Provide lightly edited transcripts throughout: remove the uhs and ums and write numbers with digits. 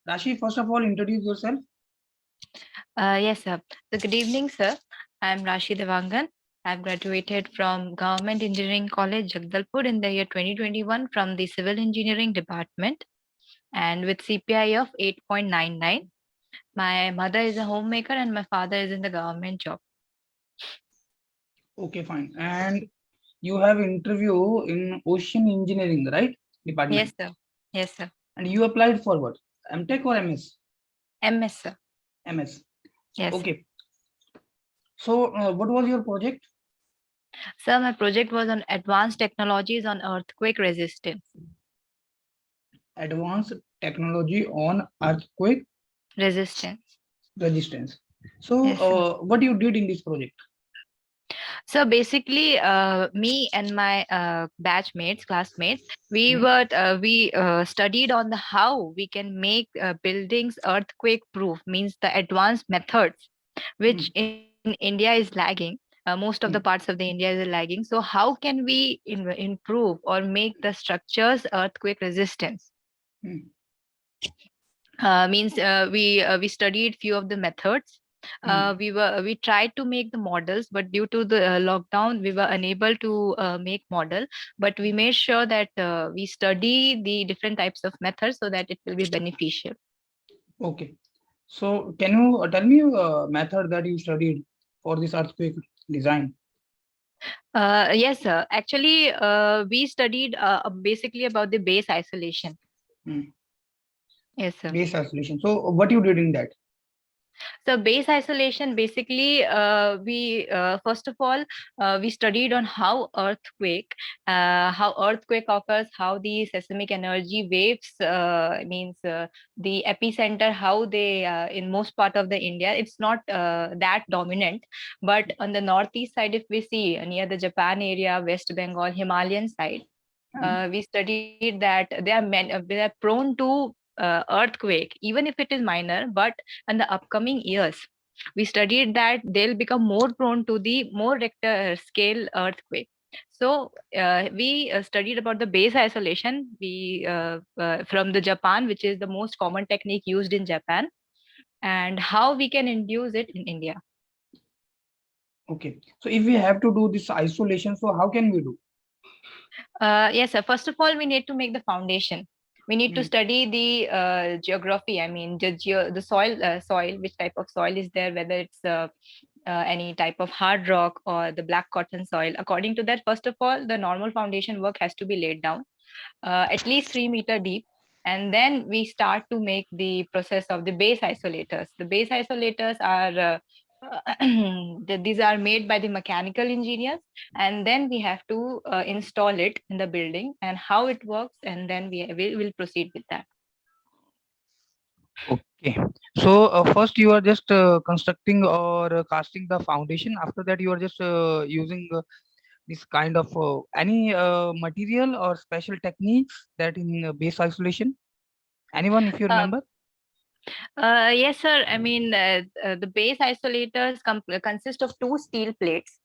Rashi, first of all, introduce yourself. Yes, sir. So good evening, sir. I'm Rashi Devangan. I've graduated from Government Engineering College, Jagdalpur in the year 2021 from the Civil Engineering Department and with CPI of 8.99. My mother is a homemaker and my father is in the government job. Okay, fine. And you have interview in ocean engineering, right? Yes, Department. sir. Yes, sir. And you applied for what? MTech or MS? MS, sir. MS. Yes, sir. Okay. So, what was your project? Sir, my project was on advanced technologies on earthquake resistance. Advanced technology on earthquake Resistance. resistance. So, Yes, sir. what you did in this project? So basically, me and my batchmates, classmates, Hmm. we studied on the how we can make buildings earthquake proof. Means the advanced methods, which Hmm. in India is lagging. Most of the Hmm. parts of the India is lagging. So how can we improve or make the structures earthquake resistance? Hmm. Means we studied few of the methods. Hmm. We tried to make the models, but due to the lockdown we were unable to make model, but we made sure that we study the different types of methods so that it will be beneficial. Okay. So, can you tell me method that you studied for this earthquake design? Yes, sir. Actually, we studied basically about the base isolation. Hmm. Yes, sir. Base isolation. So, what you did in that? So base isolation, basically, we first of all we studied on how earthquake occurs, how the seismic energy waves means the epicenter, how they in most part of the India, it's not that dominant, but on the northeast side, if we see near the Japan area, West Bengal, Himalayan side, Hmm. we studied that they are prone to earthquake, even if it is minor, but in the upcoming years we studied that they'll become more prone to the more Richter scale earthquake. So we studied about the base isolation we from the Japan, which is the most common technique used in Japan, and how we can induce it in India. Okay. So, if we have to do this isolation, so how can we do? Yes, sir. First of all, we need to make the foundation. We need to Hmm. study the geography. I mean, the soil, which type of soil is there, whether it's any type of hard rock or the black cotton soil. According to that, first of all, the normal foundation work has to be laid down, at least 3 meter deep. And then we start to make the process of the base isolators. The base isolators are these are made by the mechanical engineers, and then we have to install it in the building and how it works, and then we will proceed with that. Okay. So, first you are just constructing or casting the foundation. After that, you are just using this kind of any material or special techniques that in base isolation. Anyone, if you Uh, remember? yes, sir. I mean, the base isolators consist of two steel plates.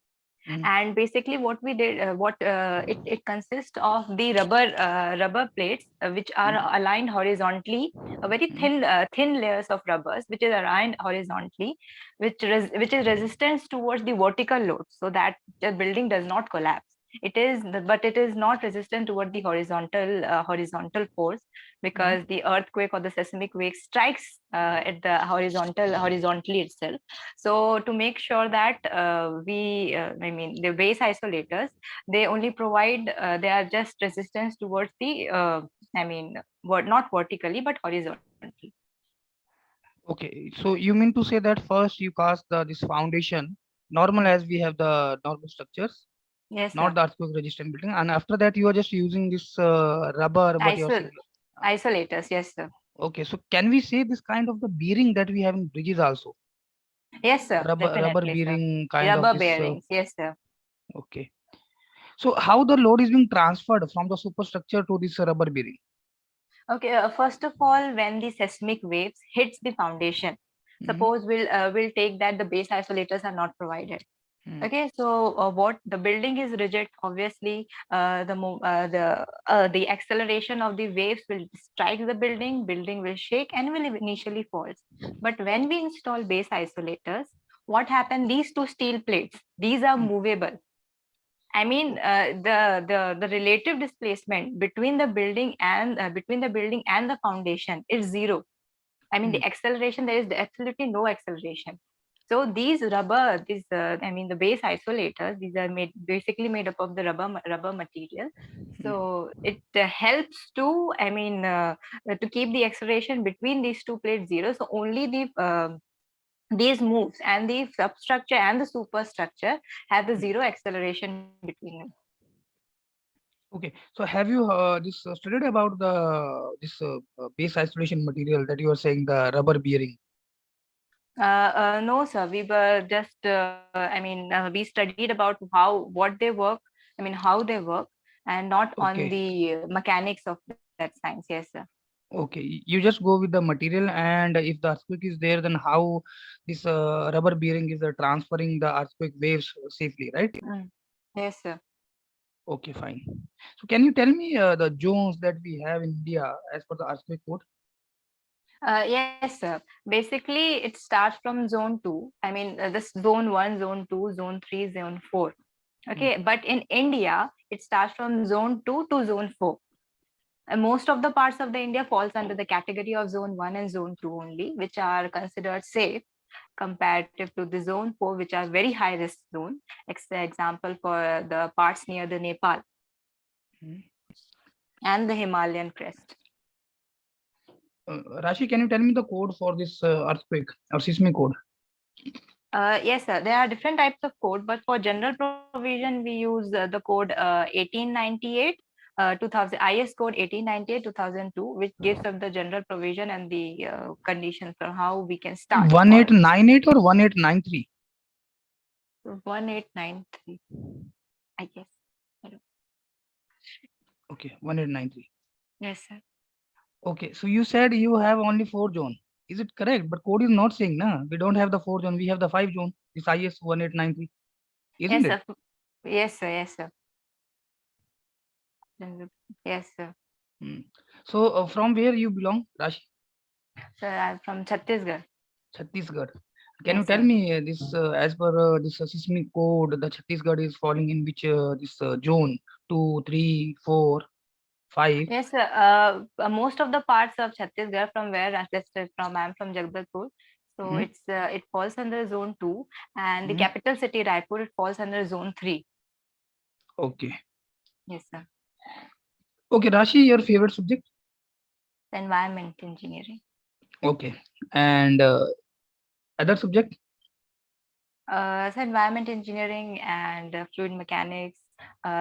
Mm, And basically what we did it consists of the rubber plates, which are mm, aligned horizontally, a very mm. thin layers of rubbers which is aligned horizontally, which is resistance towards the vertical load, so that the building does not collapse. But it is not resistant toward the horizontal force, Mm. because the earthquake or the seismic wave strikes at the horizontally itself. So to make sure that I mean, the base isolators, they only provide, they are just resistance towards the, I mean, not vertically, but horizontally. Okay. So you mean to say that first you cast the this foundation normal as we have the normal structures, Yes, not sir. the earthquake resistant building, and after that you are just using this rubber. What you are Isol saying? Isolators, yes, sir. Okay. So can we say this kind of the bearing that we have in bridges also? Yes, sir. Rubber Definitely, sir. bearing kind of Rubber this. bearings, yes, sir. Okay. So how the load is being transferred from the superstructure to this rubber bearing? Okay, first of all, when the seismic waves hits the foundation, Hmm. suppose we'll take that the base isolators are not provided. Hmm. Okay, so what the building is rigid, obviously, the acceleration of the waves will strike the building, building will shake and will initially falls. But when we install base isolators, what happened? These two steel plates, these are Hmm. movable. I mean, the relative displacement between the building and the foundation is zero. I mean, Hmm. the acceleration, there is absolutely no acceleration. So these rubber, I mean, the base isolators, these are basically made up of the rubber material. Hmm. So it helps to, I mean, to keep the acceleration between these two plates zero. So only these moves and the substructure and the superstructure have the Hmm. zero acceleration between them. Okay, so have you this studied about the this base isolation material that you are saying, the rubber bearing? No, sir. We were just, we studied about what they work, I mean, how they work, and not on Okay, the mechanics of that science. Yes, sir. okay. You just go with the material, and if the earthquake is there, then how this rubber bearing is transferring the earthquake waves safely, right? Mm. Yes, sir. Okay, fine. So can you tell me the zones that we have in India as per the earthquake code? Yes, sir. Basically, it starts from zone two. I mean, this zone one, zone two, zone three, zone four. Hmm. Okay, but in India, it starts from zone two to zone four. Most of the parts of the India falls under the category of zone 1 and zone 2 only, which are considered safe comparative to the zone 4, which are very high risk zone. Example for the parts near the Nepal Hmm. and the Himalayan crest. Rashi, can you tell me the code for this earthquake or seismic code? Yes, sir. There are different types of code, but for general provision, we use the code 1898, 2000 IS code 1898 2002, which gives us the general provision and the conditions for how we can start or 1898 or 1893? 1893. I guess. I don't- Okay, 1893. Yes, sir. Okay, so you said you have only four zone. Is it correct? But code is not saying, na. We don't have the four zone. We have the five zone. This IS 1893, isn't Yes, it? sir. Yes, sir. Yes, sir. Yes, sir. Hmm. So from where you belong, Rashi? Sir, I'm from Chhattisgarh. Chhattisgarh. Can you Yes, tell sir. me this as per this seismic code, the Chhattisgarh is falling in which this zone? Two, three, four, five. Yes, sir. Most of the parts of Chhattisgarh, from where I'm from Jagdalpur. So Hmm? it falls under zone two, and the Hmm? capital city Raipur, it falls under zone three. Okay. Yes, sir. Okay, Rashi, your favorite subject? Environment engineering. Okay. And other subject? So environment engineering and fluid mechanics,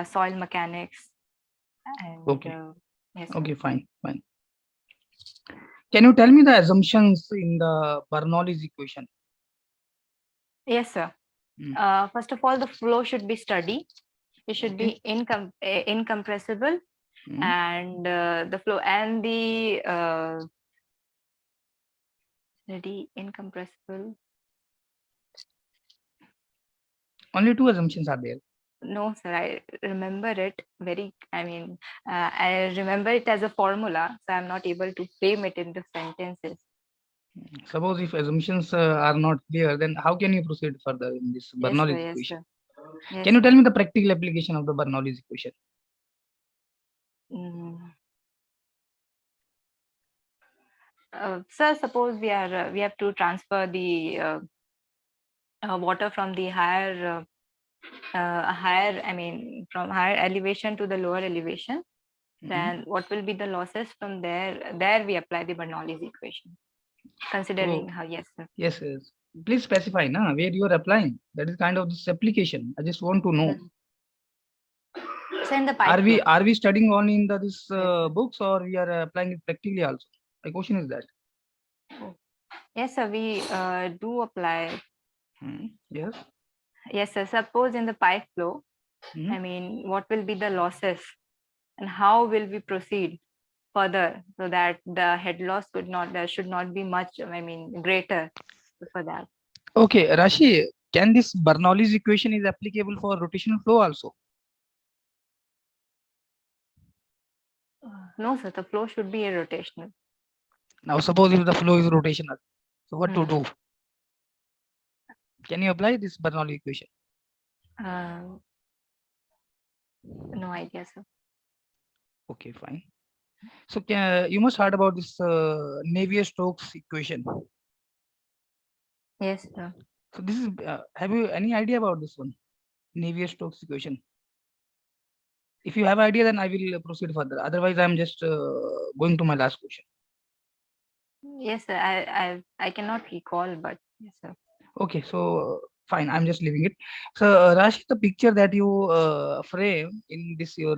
soil mechanics, and Okay. yes, sir. Okay, fine, fine. Can you tell me the assumptions in the Bernoulli's equation? Yes, sir. Hmm. First of all, the flow should be steady. It should Okay. be incompressible, Hmm. and the flow and the steady, incompressible. Only two assumptions are there. No, sir, I remember it very. I remember it as a formula, so I'm not able to frame it into sentences. Suppose if assumptions are not clear, then how can you proceed further in this Yes, sir. Bernoulli's Yes, equation? sir. Yes, Can you sir. tell me the practical application of the Bernoulli's equation? Mm. Sir, suppose we have to transfer the water from the higher, from higher elevation to the lower elevation. Hmm. Then what will be the losses from there? There we apply the Bernoulli's equation, considering So how, yes, sir. yes, yes. Please specify na, where you are applying. That is kind of this application. I just want to know. Mm. So in the pipe flow. Are we studying only in the this Yes, sir. books, or we are applying it practically also? My question is that. Oh. Yes, sir. We do apply. Hmm. Yes. Yes, sir. Suppose in the pipe flow, Hmm. what will be the losses and how will we proceed further so that the head loss could not, there should not be much, greater for that. Okay, Rashi. can this Bernoulli's equation is applicable for rotational flow also? No, sir. The flow should be irrotational. Now, suppose if the flow is rotational, so what to Hmm. do? Can you apply this Bernoulli equation? Uh, no idea, sir. Okay, fine. So you must heard about this Navier-Stokes equation. Yes, sir. So this is, have you any idea about this one? Navier-Stokes equation. If you have idea, then I will proceed further. Otherwise, I am just going to my last question. Yes, sir. I cannot recall, but yes, sir. Okay, so fine. I'm just leaving it. So Rashi, the picture that you frame in this your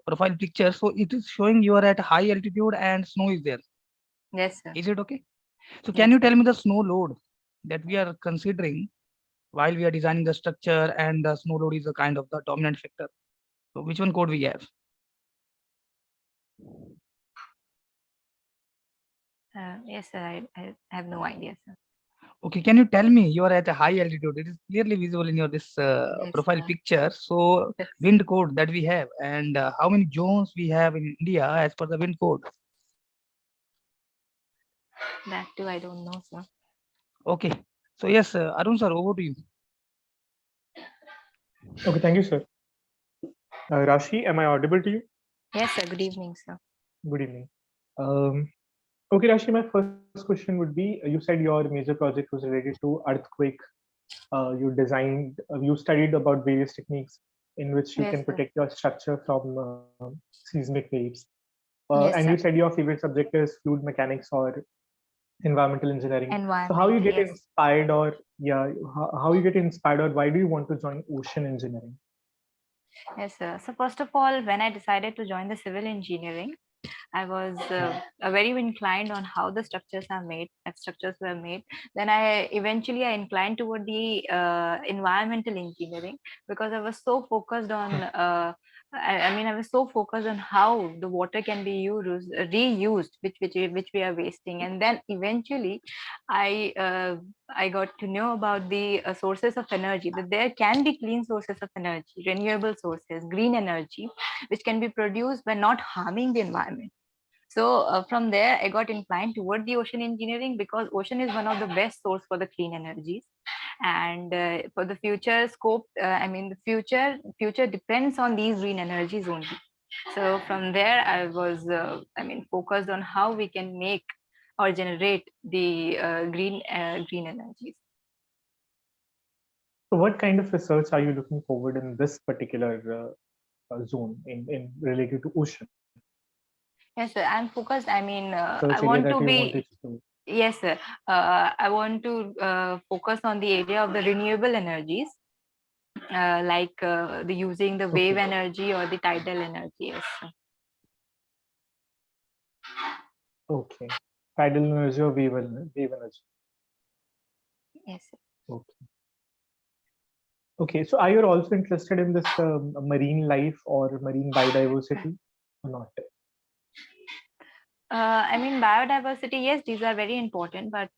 profile picture, so it is showing you are at high altitude and snow is there. Yes, sir. Is it okay? So can Yes, you sir. tell me the snow load that we are considering while we are designing the structure, and the snow load is a kind of the dominant factor? So which one code we have? Yes, sir. I have no idea, sir. Okay, can you tell me you are at a high altitude? It is clearly visible in your this Yes, profile sir. picture. So Yes. wind code that we have, and how many zones we have in India as per the wind code? That too, I don't know, sir. Okay, so yes, Arun sir, over to you. Okay, thank you, sir. Rashi, am I audible to you? Yes, sir. Good evening, sir. Good evening. Um, okay, Rashi, my first question would be, you said your major project was related to earthquake. You studied about various techniques in which you Yes, can sir. protect your structure from seismic waves. And Yes, you sir. said your favorite subject is fluid mechanics or environmental engineering. So how you Environment. get Yes. inspired, or yeah, how you get inspired, or why do you want to join ocean engineering? Yes, sir. So first of all, when I decided to join the civil engineering, I was Hmm. very inclined on how the structures are made, as structures were made. Then I inclined toward the environmental engineering because I was so focused on. I was so focused on how the water can be reused, which we are wasting. And then eventually, I uh, I got to know about the sources of energy. That there can be clean sources of energy, renewable sources, green energy, which can be produced by not harming the environment. So from there, I got inclined toward the ocean engineering because ocean is one of the best source for the clean energies. And for the future scope, the future depends on these green energies only. So from there, I was, focused on how we can make or generate the green energies. So, what kind of research are you looking forward in this particular zone in related to ocean Yes, sir. I'm focused. research I area that want you to want to be. explore? Yes, sir. I want to focus on the area of the renewable energies, like the using the Okay, wave energy or the tidal energy. Yes, sir. okay. Tidal energy or wave energy. Yes, sir. Okay. Okay. So, are you also interested in this marine life or marine biodiversity or not? Biodiversity. Yes, these are very important, but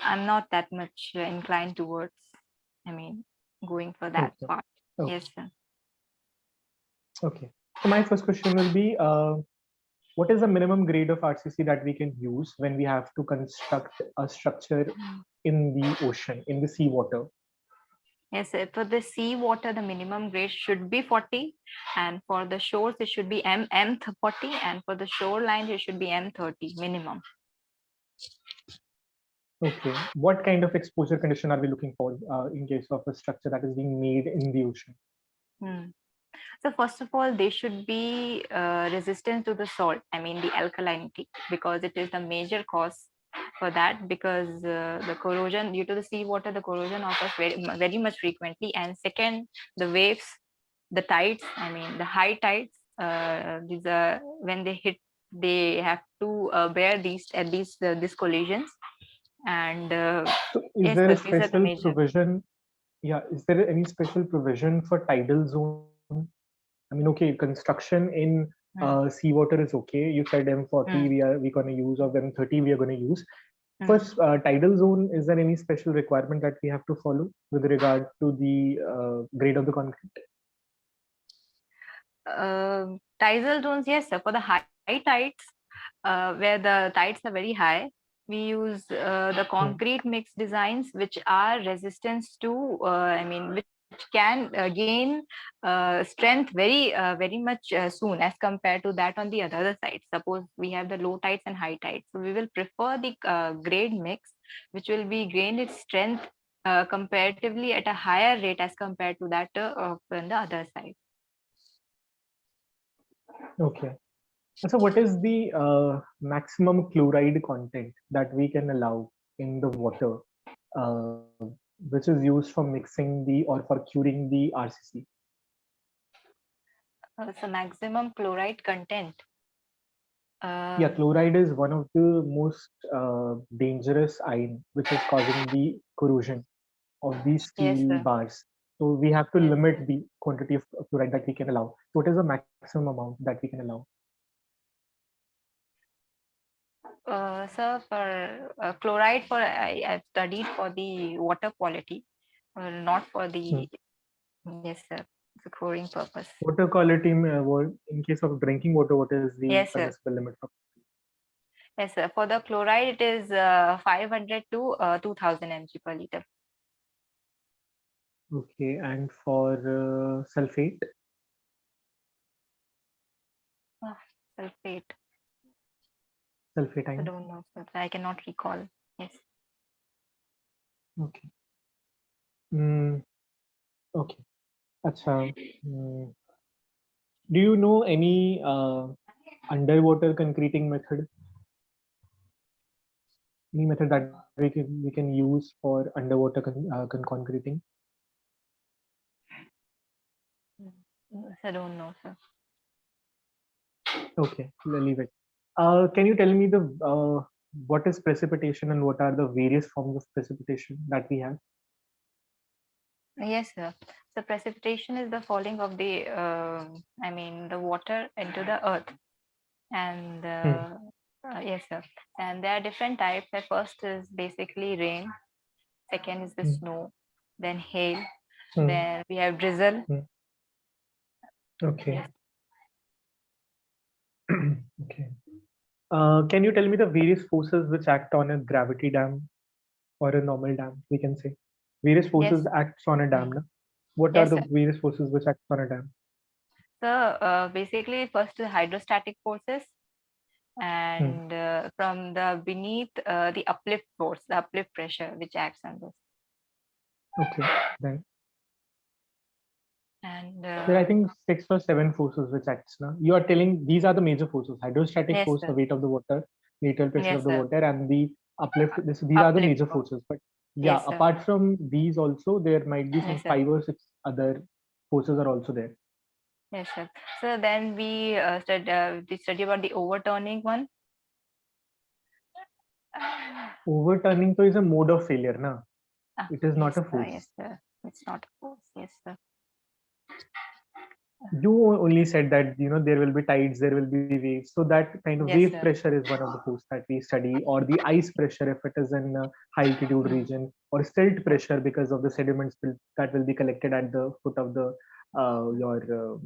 I'm not that much inclined towards. I mean, going for that Okay. part. Okay. Yes, sir. Okay. So, my first question will be, what is the minimum grade of RCC that we can use when we have to construct a structure in the ocean, in the seawater? Yes, sir. For the sea water, the minimum grade should be 40, and for the shores, it should be M40, and for the shoreline, it should be M30 minimum. Okay. What kind of exposure condition are we looking for in case of a structure that is being made in the ocean? Hmm. So first of all, they should be resistant to the salt. I mean the alkalinity, because it is the major cause for that. Because the corrosion due to the seawater, the corrosion occurs very much frequently. And second, the waves, the tides. I mean the high tides. These are when they hit, they have to bear these collisions. And So, is yes, there a sir, these are the special major. provision? Yeah, is there any special provision for tidal zone? I mean, okay, construction in Hmm. seawater is okay. You said M40 Hmm. we're gonna use, or M30 we are gonna use. First, tidal zone, is there any special requirement that we have to follow with regard to the grade of the concrete? Tidal zones, yes, sir. For the high tides, where the tides are very high, we use the concrete mix designs which are resistant to, which can gain strength very much soon as compared to that on the other side. Suppose we have the low tides and high tides, so we will prefer the grade mix, which will be gain its strength comparatively at a higher rate as compared to that on the other side. Okay. So what is the maximum chloride content that we can allow in the water, which is used for mixing the or for curing the RCC? So maximum chloride content. Yeah, chloride is one of the most dangerous ion which is causing the corrosion of these steel bars. So we have to limit the quantity of chloride that we can allow. So what is the maximum amount that we can allow? Sir, for chloride, I've studied for the water quality, not for the yes, sir, the chlorine purpose. Water quality, in case of drinking water, what is the permissible limit for? Yes, sir. For the chloride, it is 500 to 2000 mg per liter. Okay, and for sulfate? Sulfate. Sulfate I ion? don't know, sir. I cannot recall. Yes. Okay. Okay. Achha. Do you know any underwater concreting method? Any method that we can use for underwater concreting? I don't know, sir. Okay, leave it. Can you tell me the what is precipitation and what are the various forms of precipitation that we have? Yes, sir. So precipitation is the falling of the, the water into the earth, and yes, sir. And there are different types. The first is basically rain. Second is the snow. Then hail. Then we have drizzle. Okay. Yes. Okay. Can you tell me the various forces which act on a gravity dam or a normal dam? We can say various forces acts on a dam. Na? What are the various forces which act on a dam? So basically, first the hydrostatic forces, and from the beneath the uplift force, the uplift pressure, which acts on this. Okay, then. And there are, I think, 6 or 7 forces which acts. Na? You are telling these are the major forces: hydrostatic force, the weight of the water, lateral pressure of the water, and the uplift. These are the major forces. But yeah, apart from these, also there might be some 5 or 6 other forces are also there. Yes, sir. So then we study about the overturning one. Overturning is a mode of failure, na? It is not a force. Yes, sir. It's not a force. Yes, sir. You only said that there will be tides, there will be waves. So that kind of wave pressure is one of the force that we study, or the ice pressure if it is in a high altitude region, or silt pressure because of the sediments that will be collected at the foot of the your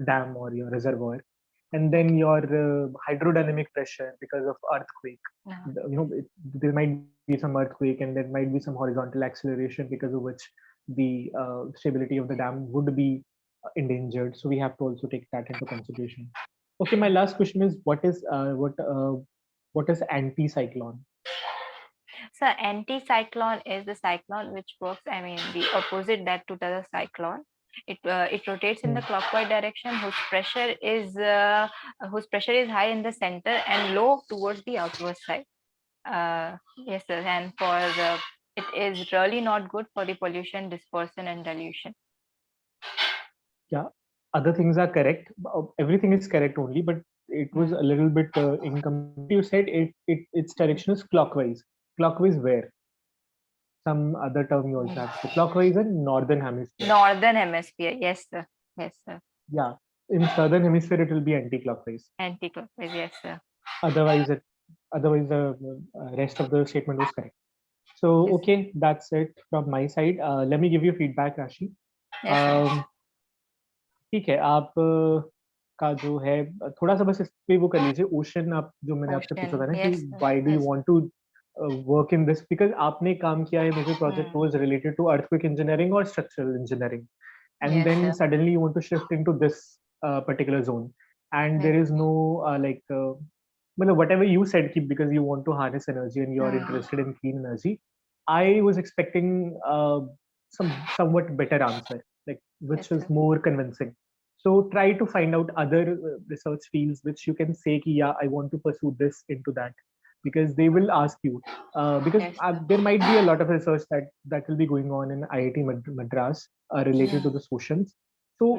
dam or your reservoir, and then your hydrodynamic pressure because of earthquake. There might be some earthquake, and there might be some horizontal acceleration because of which the stability of the dam would be endangered. So we have to also take that into consideration. Okay, my last question is what is anticyclone? So anticyclone is the cyclone which works, the opposite that to the cyclone. It rotates in the clockwise direction, whose pressure is high in the center and low towards the outward side. Yes, sir. And for it is really not good for the pollution, dispersion, and dilution. Yeah, other things are correct. Everything is correct only, but it was a little bit incomplete. You said its direction is clockwise. Clockwise where? Some other term you also have. So clockwise in northern hemisphere. Northern hemisphere, yes, sir. Yes, sir. Yeah, in southern hemisphere it will be anti-clockwise. Anti-clockwise, yes, sir. Otherwise, it Otherwise, the rest of the statement was correct. So, Yes. okay, that's it from my side. Let me give you feedback, Rashi. Yes, sir. ठीक है, आप का जो है थोड़ा सा बस इस पे वो कर लीजिए, ओशन आप जो मैंने आपसे पूछा था Ocean. ना कि Yes, sir. Why do you Yes. Want to work in this, because आपने काम किया है, major project was related to earthquake engineering और structural engineering, and Yes, then sir. suddenly you want to shift into this particular zone, and there Yes. is no well, whatever you said, keep, because you want to harness energy and you are Hmm. interested in clean energy. I was expecting some somewhat better answer, like which Yes, is sir. more convincing. So try to find out other research fields which you can say ki, yeah, I want to pursue this into that, because they will ask you, because Yes, sir. there might be a lot of research that will be going on in IIT Madras related to the oceans. So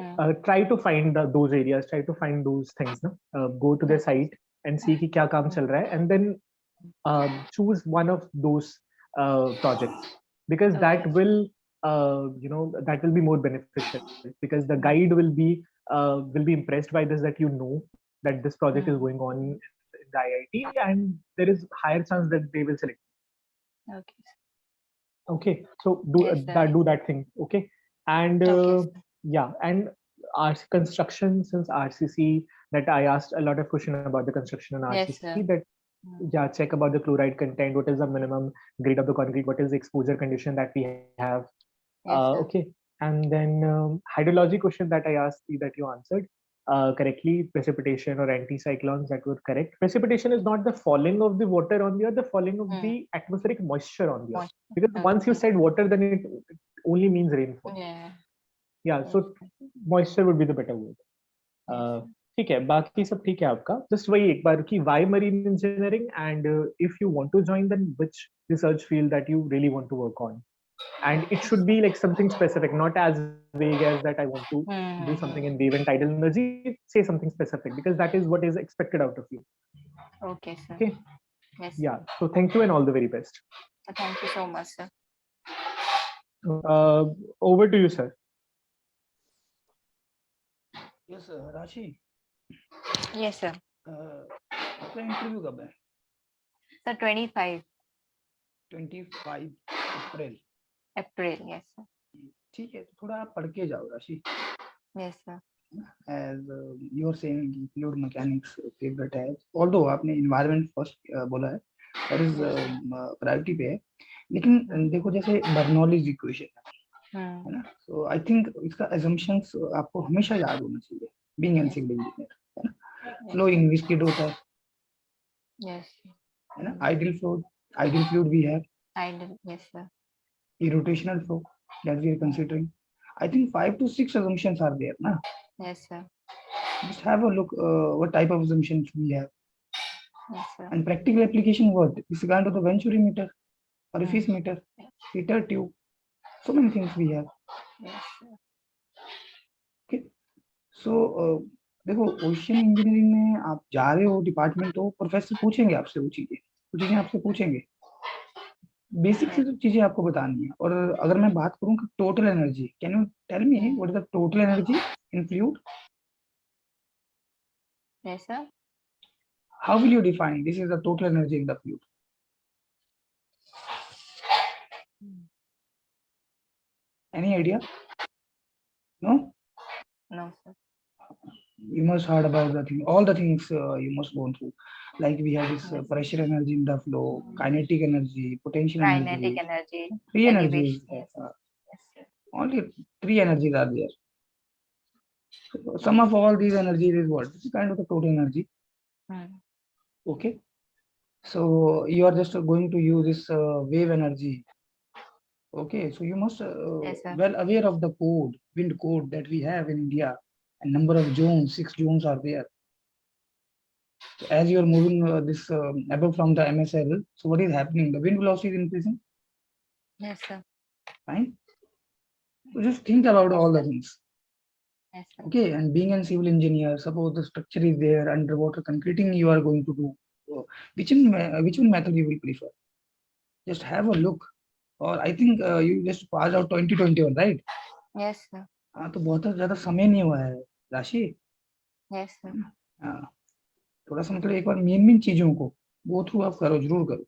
try to find those areas, try to find those things, no? Go to their site and see कि क्या काम चल रहा है, and then choose one of those projects, because Okay. that will that will be more beneficial, because the guide will be impressed by this, that you know that this project is going on in the IIT, and there is higher chance that they will select. Okay. Okay, so Yes, sir. do that thing. Okay, and Okay, sir. yeah, and our construction, since RCC, that I asked a lot of question about the construction in Yes, RCC, sir. that yeah, check about the chloride content, what is the minimum grade of the concrete, what is the exposure condition that we have. Yes, sir. Okay, and then hydrology question that I asked you, that you answered correctly. Precipitation or anticyclones, that were correct. Precipitation is not the falling of the water on the earth, the falling of the atmospheric moisture on the earth. Because once you Okay. said water, then it only means rainfall. Yeah. Yeah, Yes, so moisture would be the better word. yes. ठीक है, बाकी सब ठीक है आपका, just वही एक बार कि why marine engineering, and if you want to join, then which research field that you really want to work on, and it should be like something specific, not as vague as that I want to do something in wave and tidal energy. Say something specific, because that is what is expected out of you. Okay, sir. Okay, Yes, yeah, sir. so thank you and all the very best. Thank you so much, sir. Over to you, sir. Yes, Rashi. Yes, sir. आपका interview कब है? Sir, 25 25 अप्रैल. April. Yes, sir. ठीक है, तो थोड़ा आप पढ़ के जाओ राशि. Yes, sir. As you are saying, fluid mechanics favorite है. Although आपने environment first बोला है, that is priority पे है. लेकिन देखो जैसे बर्नौलीज इक्वेशन है ना, so I think इसका assumptions आपको हमेशा याद होना चाहिए. Being an civil engineer, है ना, flowing viscid होता है. Yes. है ना, ideal fluid we have. Yes, sir. Irrotational flow that we are considering. I think 5 to 6 assumptions are there, na? Yes, sir. Just have a look what type of assumptions we have. Yes, sir. And practical application what? With regard to the venturi meter, orifice meter, heater tube, so many things we have. Yes, sir. Okay. So देखो ocean engineering में आप जा रहे हो department, तो professor पूछेंगे आपसे वो चीजें आपसे पूछेंगे. बेसिक से तो चीजें आपको बतानी है. और अगर मैं बात करूं कि total energy, can you tell me what is the total energy in fluid? Yes, sir. How will you define this is the total energy in the fluid? Any idea? No? No, sir. You must heard about the thing, all the things you must go through. Like we have this pressure energy in the flow, kinetic energy, potential Kinetic energy. energy. Three elevation. energies. Yes. Yes, sir. Only 3 energies are there. So sum of all these energies is what? This is kind of the total energy. Okay. So you are just going to use this wave energy. Okay, so you must Yes, sir. well aware of the code, wind code that we have in India, and number of zones, 6 zones are there. So as you are moving this above from the MSL, so what is happening? The wind velocity is increasing. Yes, sir. Fine. So just think about all the things. Yes, sir. Okay, and being a civil engineer, suppose the structure is there, underwater concreting you are going to do. Which one method you will prefer? Just have a look. Or I think you just passed out 2021, right? Yes, sir. हाँ, तो बहुत ज्यादा समय नहीं हुआ है राशि. Yes, sir. हाँ, थोड़ा सा मतलब एक बार मेन चीजों को गो थ्रू आप करो, जरूर करो.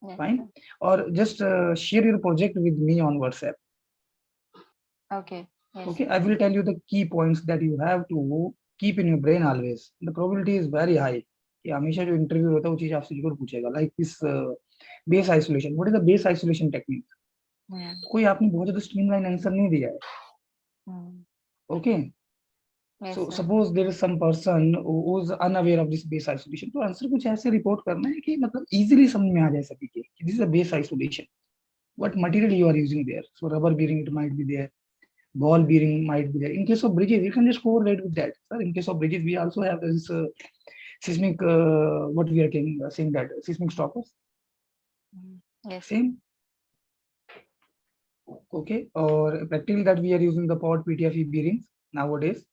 Yes, fine. sir. और just share your project with me on WhatsApp. Okay. Yes, Okay, sir. I will tell you the key points that you have to keep in your brain always. The probability is very high कि हमेशा जो interview होता है वो चीज आपसे जरूर पूछेगा. Like this base isolation. What is the base isolation technique? Hmm. कोई आपने बहुत ज्यादा स्ट्रीमलाइन आंसर नहीं दिया है. Hmm. Okay. Yes, So sir. suppose there is some person who is unaware of this base isolation, तो आंसर कुछ ऐसे रिपोर्ट करना है कि मतलब इजीली समझ में आ जाए सभी के कि this is a base isolation. What material you are using there? So rubber bearing it might be there, ball bearing might be there. In case of bridges, you can just correlate with that. Sir, in case of bridges, we also have this seismic, what we are saying that seismic stoppers. Hmm. Yes, sir. Same. Okay. Or practically that we are using the pod PTFE bearings nowadays.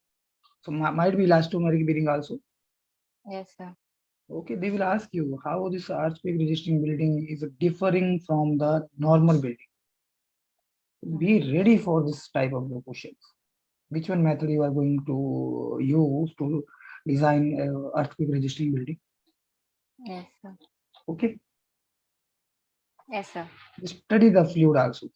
So might be elastomeric bearing also. Yes, sir. Okay. They will ask you how this earthquake resisting building is differing from the normal building. Be ready for this type of the questions. Which one method you are going to use to design earthquake resisting building? Yes, sir. Okay. Yes, sir. Study the fluid also.